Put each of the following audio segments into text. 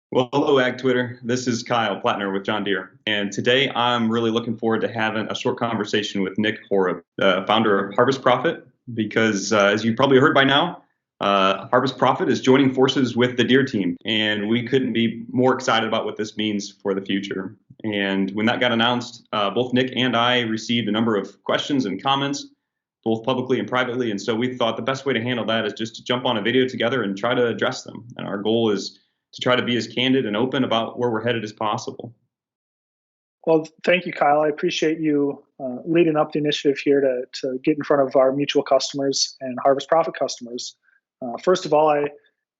Well, hello, Ag Twitter. This is Kyle Plattner with John Deere. And today I'm really looking forward to having a short conversation with Nick Horob, founder of Harvest Profit, because as you probably heard by now, Harvest Profit is joining forces with the Deere team. And we couldn't be more excited about what this means for the future. And when that got announced, both Nick and I received a number of questions and comments, both publicly and privately. And so we thought the best way to handle that is just to jump on a video together and try to address them. And our goal is to try to be as candid and open about where we're headed as possible. Well, thank you, Kyle. I appreciate you leading up the initiative here to get in front of our mutual customers and Harvest Profit customers. First of all, I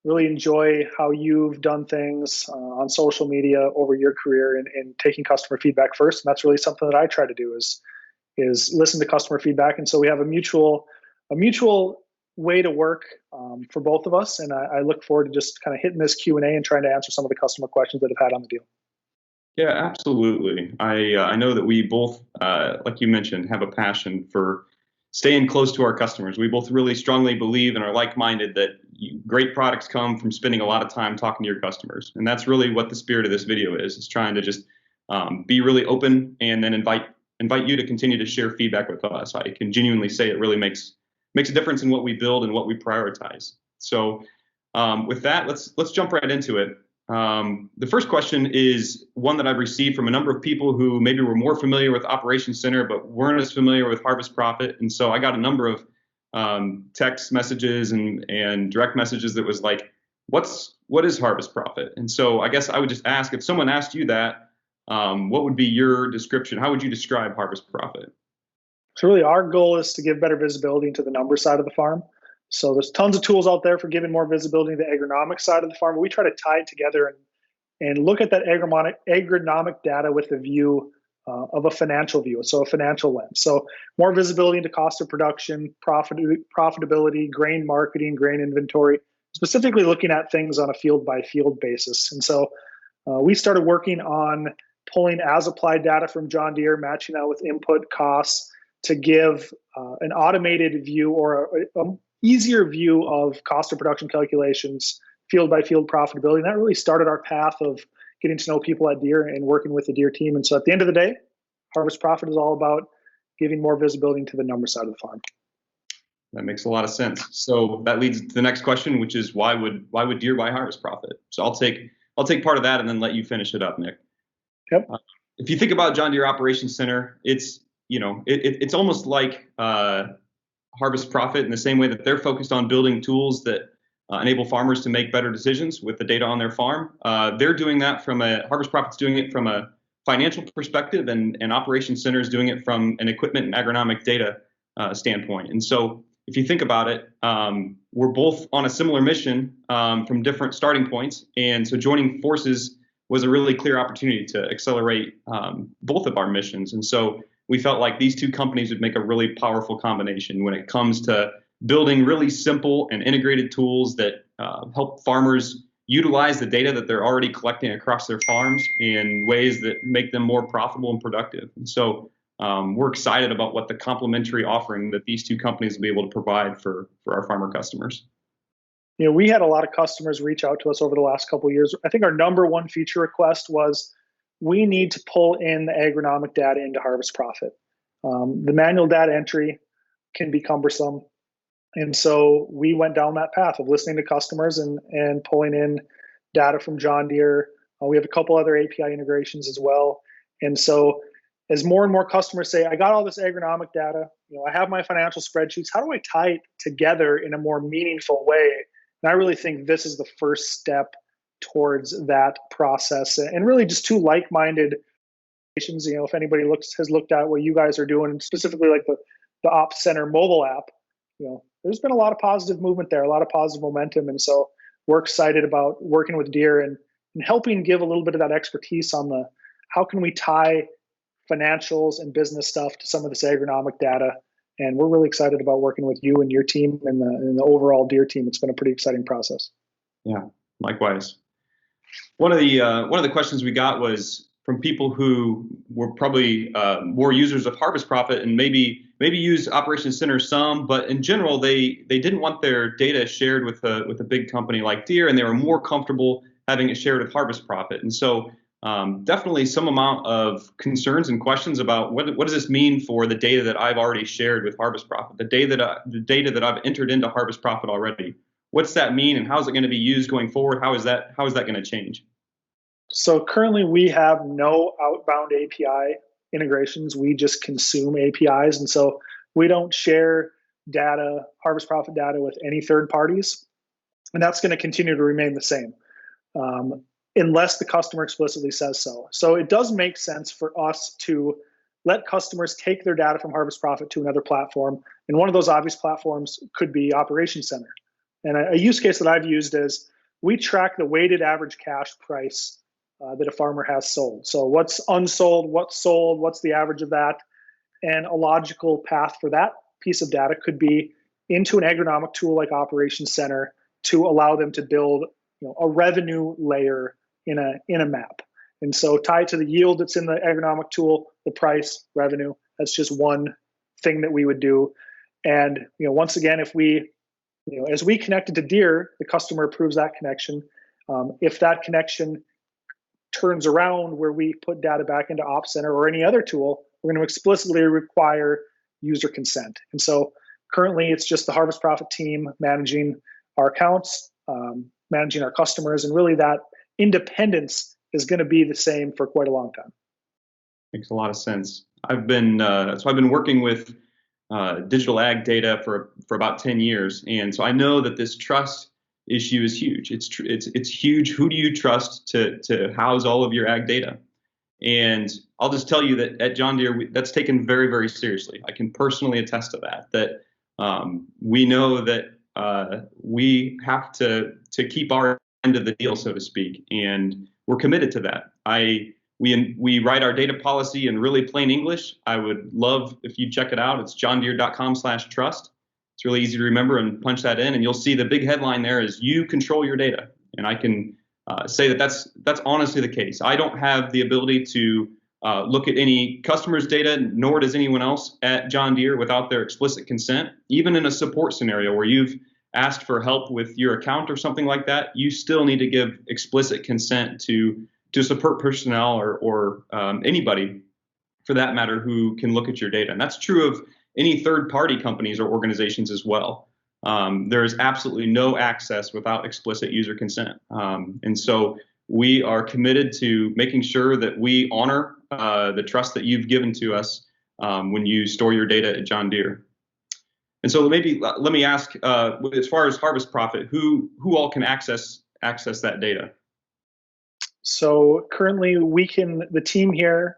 really enjoy how you've done things on social media over your career and taking customer feedback first. And that's really something that I try to do is listen to customer feedback. And so we have a mutual way to work for both of us. And I look forward to just kind of hitting this Q&A and trying to answer some of the customer questions that I've had on the deal. Yeah, absolutely. I know that we both, like you mentioned, have a passion for staying close to our customers. We both really strongly believe and are like-minded that great products come from spending a lot of time talking to your customers. And that's really what the spirit of this video is trying to just be really open and then invite you to continue to share feedback with us. I can genuinely say it really makes a difference in what we build and what we prioritize. So with that, let's jump right into it. The first question is one that I've received from a number of people who maybe were more familiar with Operations Center but weren't as familiar with Harvest Profit. And so I got a number of text messages and direct messages that was like, what is Harvest Profit? And so I guess I would just ask, if someone asked you that, what would be your description? How would you describe Harvest Profit? So really our goal is to give better visibility into the number side of the farm. So there's tons of tools out there for giving more visibility to the agronomic side of the farm. But we try to tie it together and look at that agronomic data with the view of a financial view, so a financial lens. So more visibility into cost of production, profitability, grain marketing, grain inventory, specifically looking at things on a field by field basis. And so we started working on pulling as applied data from John Deere, matching that with input costs to give an automated view or a easier view of cost of production calculations, field by field profitability. And that really started our path of getting to know people at Deere and working with the Deere team. And so at the end of the day, Harvest Profit is all about giving more visibility to the number side of the farm. That makes a lot of sense. So that leads to the next question, which is why would Deere buy Harvest Profit? So I'll take part of that and then let you finish it up, Nick. Yep. If you think about John Deere Operations Center, it's almost like Harvest Profit in the same way that they're focused on building tools that enable farmers to make better decisions with the data on their farm. They're doing that Harvest Profit's doing it from a financial perspective, and Operations Center is doing it from an equipment and agronomic data standpoint. And so if you think about it, we're both on a similar mission from different starting points. And so joining forces was a really clear opportunity to accelerate both of our missions. And so we felt like these two companies would make a really powerful combination when it comes to building really simple and integrated tools that help farmers utilize the data that they're already collecting across their farms in ways that make them more profitable and productive. And so we're excited about what the complementary offering that these two companies will be able to provide for our farmer customers. We had a lot of customers reach out to us over the last couple of years. I think our number one feature request was we need to pull in the agronomic data into Harvest Profit. The manual data entry can be cumbersome. And so we went down that path of listening to customers and pulling in data from John Deere. We have a couple other API integrations as well. And so as more and more customers say, I got all this agronomic data, I have my financial spreadsheets, how do I tie it together in a more meaningful way? And I really think this is the first step towards that process, and really just two like-minded organizations. If anybody has looked at what you guys are doing, specifically like the Ops Center mobile app, there's been a lot of positive movement there, a lot of positive momentum. And so we're excited about working with Deere and helping give a little bit of that expertise on how can we tie financials and business stuff to some of this agronomic data. And we're really excited about working with you and your team and the overall Deere team. It's been a pretty exciting process. Yeah, likewise. One of the questions we got was from people who were probably more users of Harvest Profit and maybe use Operations Center some, but in general they didn't want their data shared with a big company like Deere, and they were more comfortable having it shared with Harvest Profit. And so definitely some amount of concerns and questions about what does this mean for the data that I've already shared with Harvest Profit, the data that I've entered into Harvest Profit already. What's that mean, and how is it going to be used going forward? How is that going to change? So currently we have no outbound API integrations. We just consume APIs. And so we don't share data, Harvest Profit data, with any third parties. And that's going to continue to remain the same unless the customer explicitly says so. So it does make sense for us to let customers take their data from Harvest Profit to another platform. And one of those obvious platforms could be Operations Center. And a use case that I've used is we track the weighted average cash price that a farmer has sold. So what's unsold, what's sold, what's the average of that? And a logical path for that piece of data could be into an agronomic tool like Operations Center to allow them to build a revenue layer in a map. And so tied to the yield that's in the agronomic tool, the price, revenue, that's just one thing that we would do. And once again, if we, as we connected to Deere, the customer approves that connection. If that connection turns around where we put data back into Op Center or any other tool, we're going to explicitly require user consent. And so currently it's just the Harvest Profit team managing our accounts, managing our customers, and really that independence is going to be the same for quite a long time. Makes a lot of sense. I've been working with digital ag data for about 10 years, and so I know that this trust issue is huge. It's huge. Who do you trust to house all of your ag data? And I'll just tell you that at John Deere, that's taken very, very seriously. I can personally attest to that. That we know that we have to keep our end of the deal, so to speak, and we're committed to that. We write our data policy in really plain English. I would love if you check it out. It's johndeere.com/trust. It's really easy to remember, and punch that in, and you'll see the big headline there is "You control your data." And I can say that that's honestly the case. I don't have the ability to look at any customer's data, nor does anyone else at John Deere without their explicit consent. Even in a support scenario where you've asked for help with your account or something like that, you still need to give explicit consent to support personnel or anybody, for that matter, who can look at your data. And that's true of any third-party companies or organizations as well. There is absolutely no access without explicit user consent. And so we are committed to making sure that we honor the trust that you've given to us when you store your data at John Deere. And so maybe let me ask, as far as Harvest Profit, who all can access that data? So currently the team here,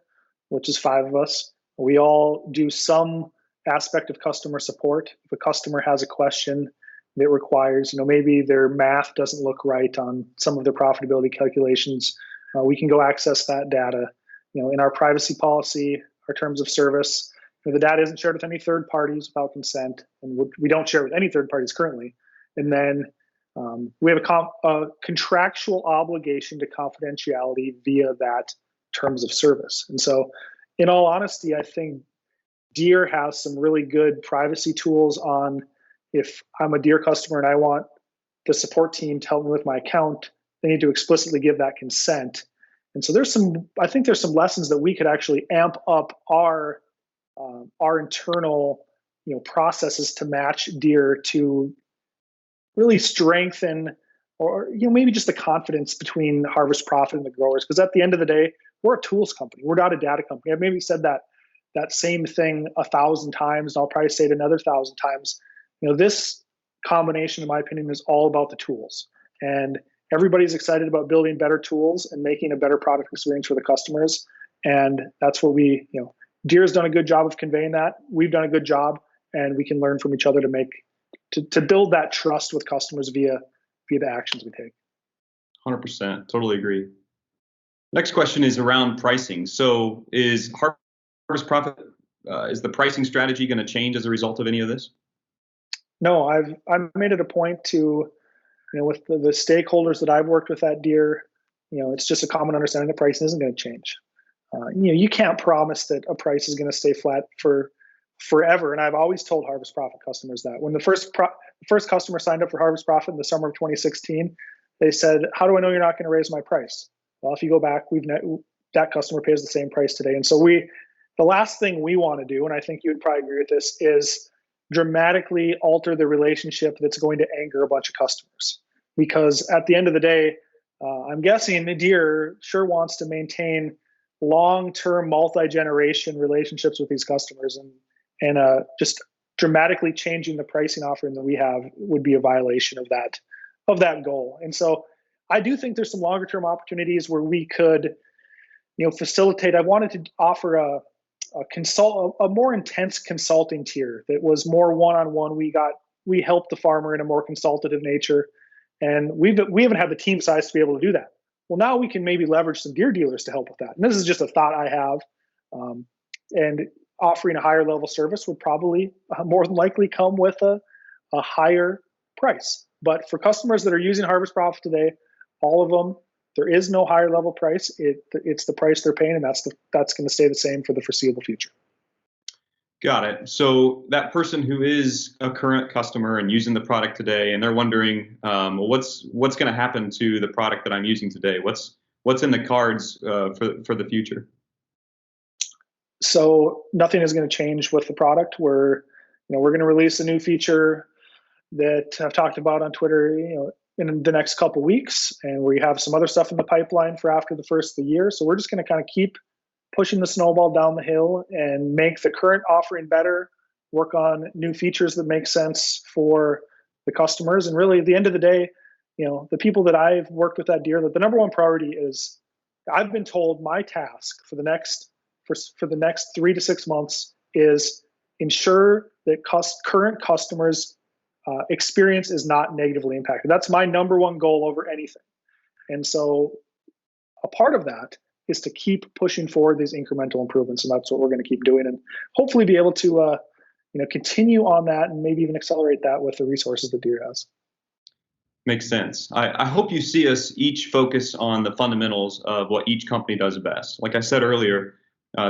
which is 5 of us, we all do some aspect of customer support. If a customer has a question that requires, maybe their math doesn't look right on some of their profitability calculations, we can go access that data. In our privacy policy, our terms of service, the data isn't shared with any third parties without consent, and we don't share with any third parties currently. And then we have a contractual obligation to confidentiality via that terms of service. And so, in all honesty, I think Deere has some really good privacy tools on, if I'm a Deere customer and I want the support team to help me with my account, they need to explicitly give that consent. And so I think there's some lessons that we could actually amp up our internal, processes to match Deere to really strengthen, or maybe just the confidence between Harvest Profit and the growers. Because at the end of the day, we're a tools company. We're not a data company. I've maybe said that same thing 1,000 times, and I'll probably say it another 1,000 times. This combination, in my opinion, is all about the tools. And everybody's excited about building better tools and making a better product experience for the customers. And that's what Deere's done a good job of conveying that. We've done a good job, and we can learn from each other to build that trust with customers via the actions we take. 100%, totally agree. Next question is around pricing. So is Harvest Profit, is the pricing strategy going to change as a result of any of this? No, I've made it a point to, with the stakeholders that I've worked with at Deere, it's just a common understanding that pricing isn't going to change. You can't promise that a price is going to stay flat for forever. And I've always told Harvest Profit customers that. When the first customer signed up for Harvest Profit in the summer of 2016, they said, how do I know you're not going to raise my price? Well, if you go back, that customer pays the same price today. And so the last thing we want to do, and I think you would probably agree with this, is dramatically alter the relationship that's going to anger a bunch of customers. Because at the end of the day, I'm guessing Deere sure wants to maintain long-term, multi-generation relationships with these customers, and just dramatically changing the pricing offering that we have would be a violation of that goal. And so I do think there's some longer-term opportunities where we could, facilitate. I wanted to offer a more intense consulting tier that was more one-on-one. We helped the farmer in a more consultative nature, and we haven't had the team size to be able to do that. Well, now we can maybe leverage some Deere dealers to help with that. And this is just a thought I have. And offering a higher level service would probably more than likely come with a higher price. But for customers that are using Harvest Profit today, all of them, there is no higher level price. It's the price they're paying, and that's going to stay the same for the foreseeable future. Got it. So that person who is a current customer and using the product today, and they're wondering, well, what's going to happen to the product that I'm using today? What's in the cards for the future? So nothing is going to change with the product. We're going to release a new feature that I've talked about on Twitter, in the next couple weeks, and we have some other stuff in the pipeline for after the first of the year. So we're just going to kind of keep pushing the snowball down the hill and make the current offering better, work on new features that make sense for the customers. And really, at the end of the day, the people that I've worked with at Deere, that the number one priority is, I've been told my task for the next 3 to 6 months is ensure that current customers' experience is not negatively impacted. That's my number one goal over anything. And so a part of that is to keep pushing forward these incremental improvements, and that's what we're going to keep doing, and hopefully be able to continue on that and maybe even accelerate that with the resources that Deere has. Makes sense. I hope you see us each focus on the fundamentals of what each company does best. Like I said earlier,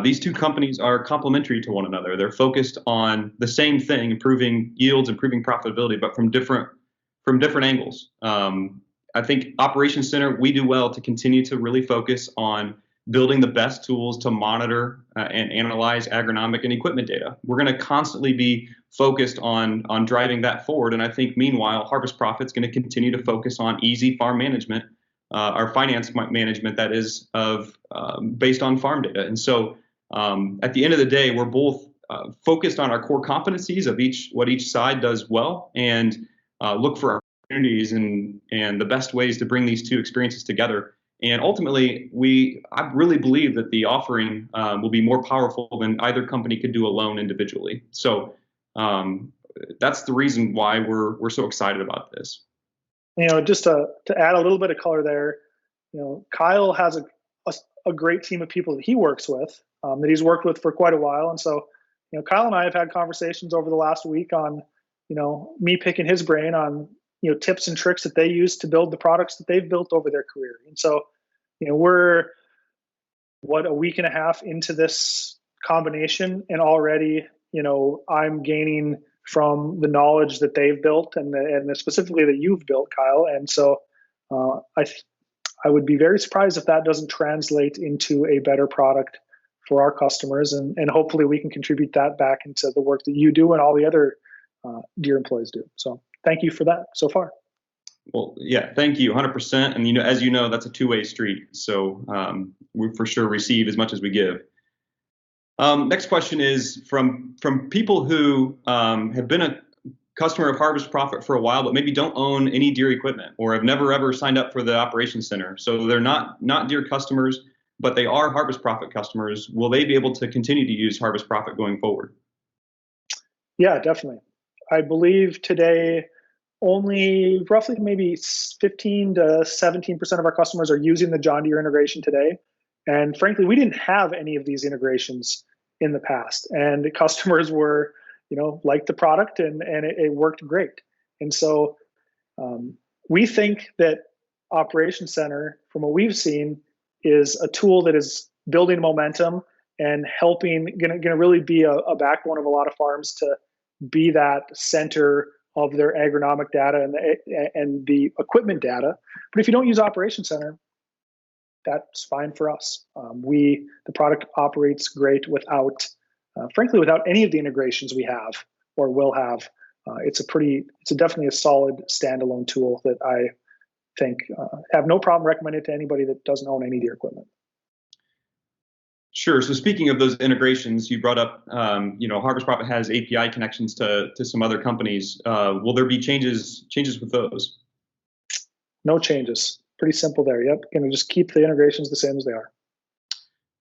these two companies are complementary to one another. They're focused on the same thing, improving yields, improving profitability, but from different angles. I think Operations Center, we do well to continue to really focus on building the best tools to monitor and analyze agronomic and equipment data. We're going to constantly be focused on driving that forward. And I think, meanwhile, Harvest Profit's going to continue to focus on easy farm management, our finance management that is based on farm data. And so at the end of the day, we're both focused on our core competencies of what each side does well, and look for opportunities and the best ways to bring these two experiences together. And ultimately, I really believe that the offering will be more powerful than either company could do alone individually. So that's the reason why we're so excited about this. Just to add a little bit of color there, Kyle has a great team of people that he works with, that he's worked with for quite a while. And so, Kyle and I have had conversations over the last week on, me picking his brain on, tips and tricks that they use to build the products that they've built over their career. And so, we're a week and a half into this combination, and already, I'm gaining from the knowledge that they've built and specifically that you've built, Kyle. And so I would be very surprised if that doesn't translate into a better product for our customers, and hopefully we can contribute that back into the work that you do and all the other Deere employees do. So thank you for that so far. Well, yeah, thank you, 100%. And as you know, that's a two-way street. So we for sure receive as much as we give. Next question is from people who have been a customer of Harvest Profit for a while, but maybe don't own any Deere equipment or have never ever signed up for the Operations Center. So they're not Deere customers, but they are Harvest Profit customers. Will they be able to continue to use Harvest Profit going forward? Yeah, definitely. I believe today only roughly maybe 15 to 17% of our customers are using the John Deere integration today. And frankly, we didn't have any of these integrations in the past. And the customers were, liked the product and it worked great. And so we think that Operations Center, from what we've seen, is a tool that is building momentum and helping, going to really be a backbone of a lot of farms to be that center of their agronomic data and the equipment data. But if you don't use Operations Center, that's fine for us. The product operates great without, frankly, without any of the integrations we have or will have. It's definitely a solid standalone tool that I think have no problem recommending it to anybody that doesn't own any Deere equipment. Sure. So speaking of those integrations, you brought up, Harvest Profit has API connections to some other companies. Will there be changes with those? No changes. Pretty simple there. Yep. Going to just keep the integrations the same as they are.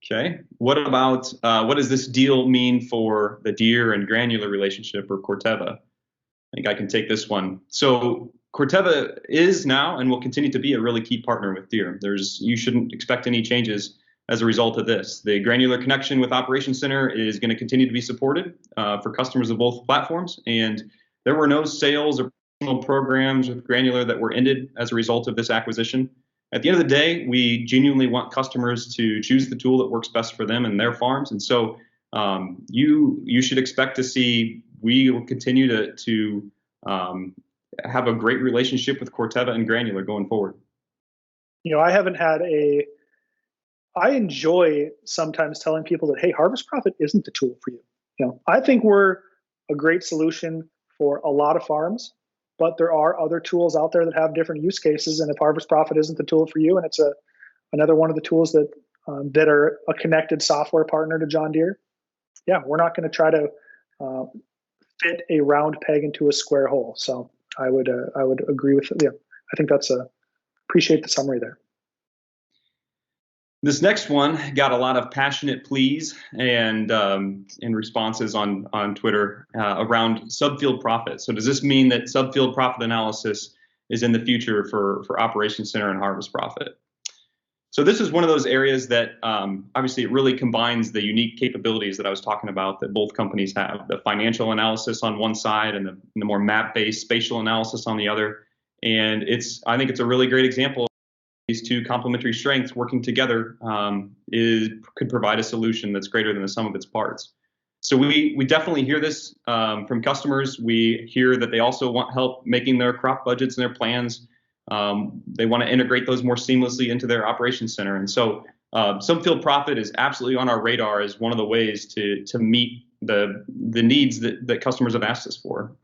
Okay. What about what does this deal mean for the Deere and Granular relationship, or Corteva? I think I can take this one. So Corteva is now and will continue to be a really key partner with Deere. You shouldn't expect any changes as a result of this. The Granular connection with Operations Center is going to continue to be supported for customers of both platforms. And there were no sales or promotional programs with Granular that were ended as a result of this acquisition. At the end of the day, we genuinely want customers to choose the tool that works best for them and their farms. And so you should expect to see we will continue to have a great relationship with Corteva and Granular going forward. I enjoy sometimes telling people that, hey, Harvest Profit isn't the tool for you. I think we're a great solution for a lot of farms, but there are other tools out there that have different use cases. And if Harvest Profit isn't the tool for you, and it's another one of the tools that are a connected software partner to John Deere, yeah, we're not going to try to fit a round peg into a square hole. So I would agree with it. Yeah, I think appreciate the summary there. This next one got a lot of passionate pleas and responses on Twitter around Subfield Profit. So does this mean that Subfield Profit analysis is in the future for Operations Center and Harvest Profit? So this is one of those areas that obviously it really combines the unique capabilities that I was talking about that both companies have, the financial analysis on one side and the more map-based spatial analysis on the other. And I think it's a really great example. These two complementary strengths working together could provide a solution that's greater than the sum of its parts. So we definitely hear this from customers. We hear that they also want help making their crop budgets and their plans. They want to integrate those more seamlessly into their Operations Center. And so Subfield Profit is absolutely on our radar as one of the ways to meet the needs that customers have asked us for.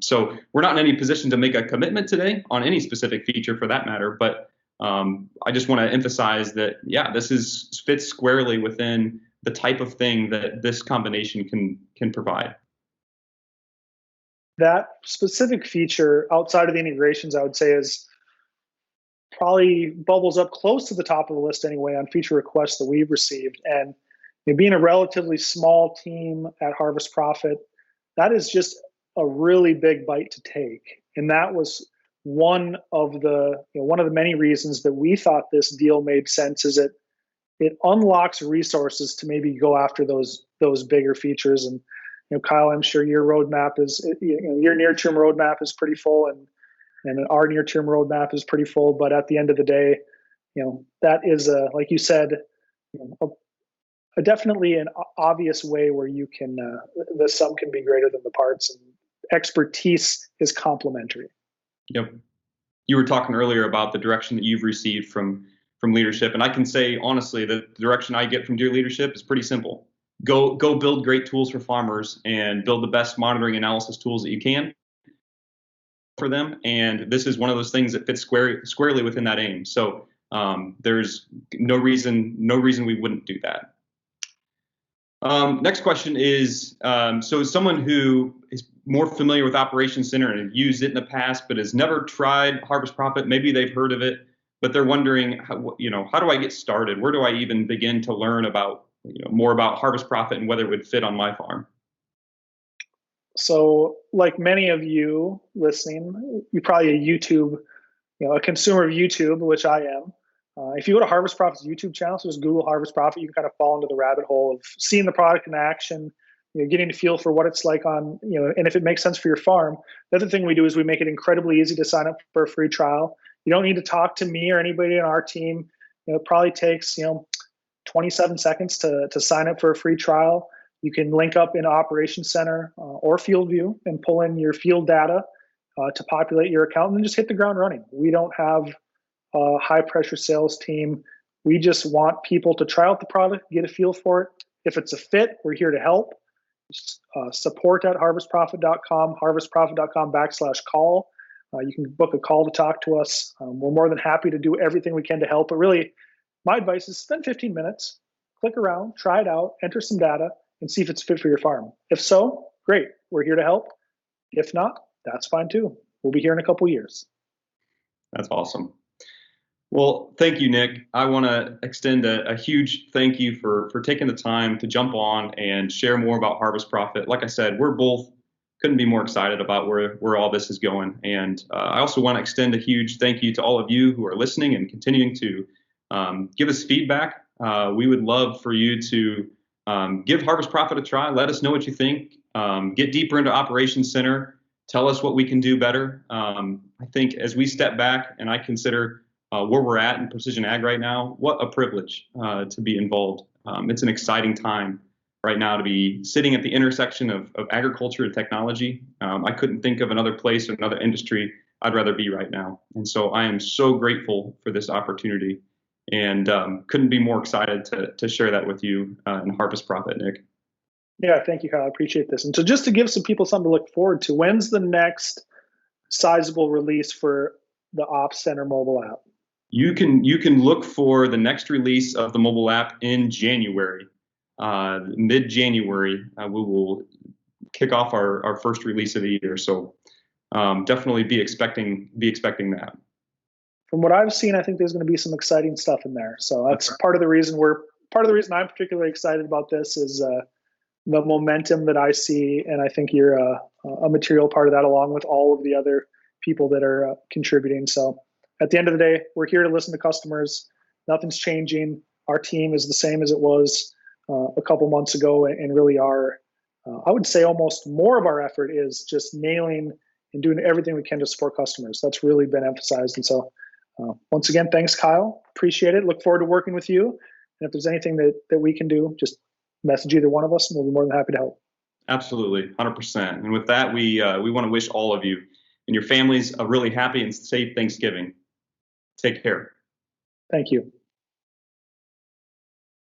So we're not in any position to make a commitment today on any specific feature for that matter, but I just want to emphasize that, yeah, this fits squarely within the type of thing that this combination can provide. That specific feature outside of the integrations, I would say, is probably bubbles up close to the top of the list anyway on feature requests that we've received. And being a relatively small team at Harvest Profit, that is just a really big bite to take. And that was one of the many reasons that we thought this deal made sense, is it unlocks resources to maybe go after those bigger features. And Kyle, I'm sure your roadmap your near-term roadmap is pretty full, and our near-term roadmap is pretty full. But at the end of the day, that is like you said, a definitely an obvious way where you can the sum can be greater than the parts, and expertise is complementary. Yep. You were talking earlier about the direction that you've received from leadership, and I can say honestly that the direction I get from Deere leadership is pretty simple. Go build great tools for farmers and build the best monitoring analysis tools that you can for them. And this is one of those things that fits squarely within that aim. So there's no reason we wouldn't do that. Next question is, so someone who is more familiar with Operations Center and used it in the past, but has never tried Harvest Profit, maybe they've heard of it, but they're wondering, how do I get started? Where do I even begin to learn about, more about Harvest Profit and whether it would fit on my farm? So like many of you listening, you're probably a consumer of YouTube, which I am. If you go to Harvest Profit's YouTube channel, so just Google Harvest Profit, you can kind of fall into the rabbit hole of seeing the product in action, getting a feel for what it's like on, and if it makes sense for your farm. The other thing we do is we make it incredibly easy to sign up for a free trial. You don't need to talk to me or anybody on our team. It probably takes, 27 seconds to sign up for a free trial. You can link up in Operations Center or Field View and pull in your field data to populate your account and then just hit the ground running. We don't have a high pressure sales team. We just want people to try out the product, get a feel for it. If it's a fit, we're here to help. Support at harvestprofit.com, harvestprofit.com/call. You can book a call to talk to us. We're more than happy to do everything we can to help. But really, my advice is spend 15 minutes, click around, try it out, enter some data, and see if it's fit for your farm. If so, great. We're here to help. If not, that's fine too. We'll be here in a couple of years. That's awesome. Well, thank you, Nick. I want to extend a huge thank you for taking the time to jump on and share more about Harvest Profit. Like I said, we're both couldn't be more excited about where all this is going. And I also want to extend a huge thank you to all of you who are listening and continuing to give us feedback. We would love for you to give Harvest Profit a try. Let us know what you think. Get deeper into Operations Center. Tell us what we can do better. I think as we step back and I consider where we're at in precision ag right now, what a privilege to be involved. It's an exciting time right now to be sitting at the intersection of agriculture and technology. I couldn't think of another place or another industry I'd rather be right now. And so I am so grateful for this opportunity and couldn't be more excited to share that with you in Harvest Profit, Nick. Yeah, thank you, Kyle. I appreciate this. And so just to give some people something to look forward to, when's the next sizable release for the Ops Center mobile app? You can look for the next release of the mobile app in January, mid-January. We will kick off our first release of the year. So definitely be expecting that. From what I've seen, I think there's going to be some exciting stuff in there. So that's part of the reason I'm particularly excited about this is the momentum that I see, and I think you're a material part of that, along with all of the other people that are contributing. So at the end of the day, we're here to listen to customers. Nothing's changing. Our team is the same as it was a couple months ago, and really I would say almost more of our effort is just nailing and doing everything we can to support customers. That's really been emphasized. And so once again, thanks, Kyle. Appreciate it. Look forward to working with you. And if there's anything that we can do, just message either one of us, and we'll be more than happy to help. Absolutely, 100%. And with that, we want to wish all of you and your families a really happy and safe Thanksgiving. Take care. Thank you.